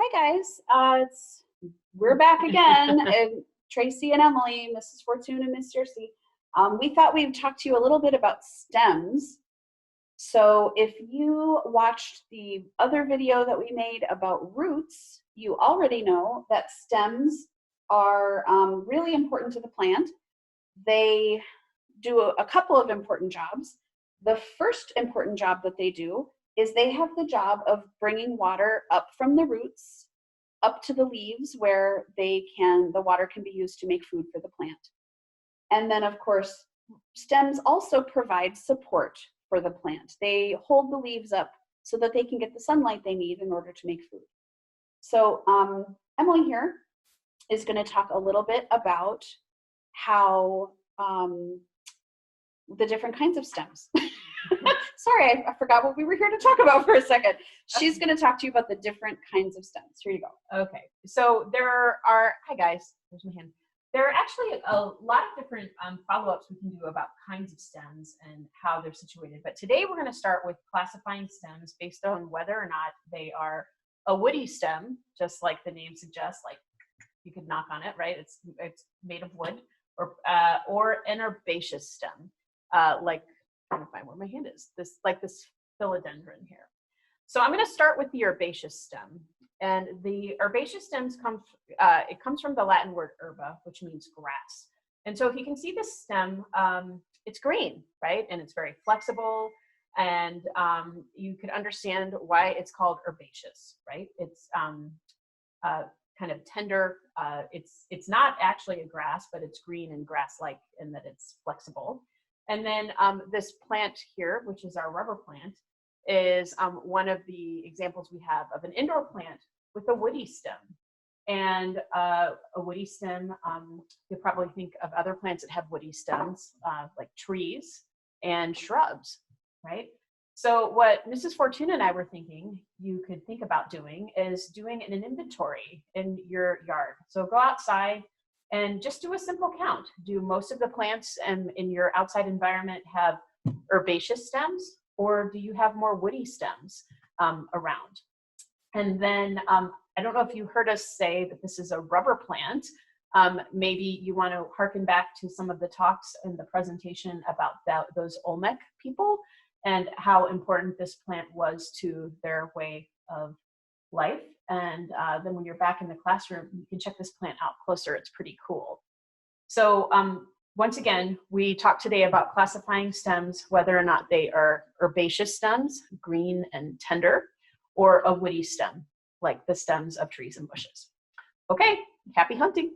Hi guys, we're back again, and Tracy and Emily, Mrs. Fortune and Miss Jersey. We thought we'd talk to you a little bit about stems. So if you watched the other video that we made about roots, you already know that stems are really important to the plant. They do a couple of important jobs. The first important job that they do is they have the job of bringing water up from the roots up to the leaves where the water can be used to make food for the plant. And then of course, stems also provide support for the plant. They hold the leaves up so that they can get the sunlight they need in order to make food. So Emily here is going to talk a little bit about how the different kinds of stems. Sorry, I forgot what we were here to talk about for a second. She's going to talk to you about the different kinds of stems. Here you go. Okay, so there are, hi guys, there's my hand. There are actually a lot of different follow-ups we can do about kinds of stems and how they're situated. But today we're going to start with classifying stems based on whether or not they are a woody stem, just like the name suggests, like you could knock on it, right? It's made of wood, or an herbaceous stem, like, I'm trying to find where my hand is, this philodendron here. So I'm going to start with the herbaceous stem. And the herbaceous stems comes from the Latin word herba, which means grass. And so if you can see this stem, it's green, right? And it's very flexible. And you could understand why it's called herbaceous, right? It's kind of tender. It's not actually a grass, but it's green and grass-like in that it's flexible. And then this plant here, which is our rubber plant, is one of the examples we have of an indoor plant with a woody stem. And a woody stem, you'll probably think of other plants that have woody stems, like trees and shrubs, right? So what Mrs. Fortune and I were thinking you could think about doing is doing an inventory in your yard. So go outside and just do a simple count. Do most of the plants in your outside environment have herbaceous stems, or do you have more woody stems around? And then I don't know if you heard us say that this is a rubber plant. Maybe you want to harken back to some of the talks in the presentation about those Olmec people and how important this plant was to their way of life. And then when you're back in the classroom, you can check this plant out closer. It's pretty cool. So once again, we talked today about classifying stems, whether or not they are herbaceous stems, green and tender, or a woody stem, like the stems of trees and bushes. Okay, happy hunting.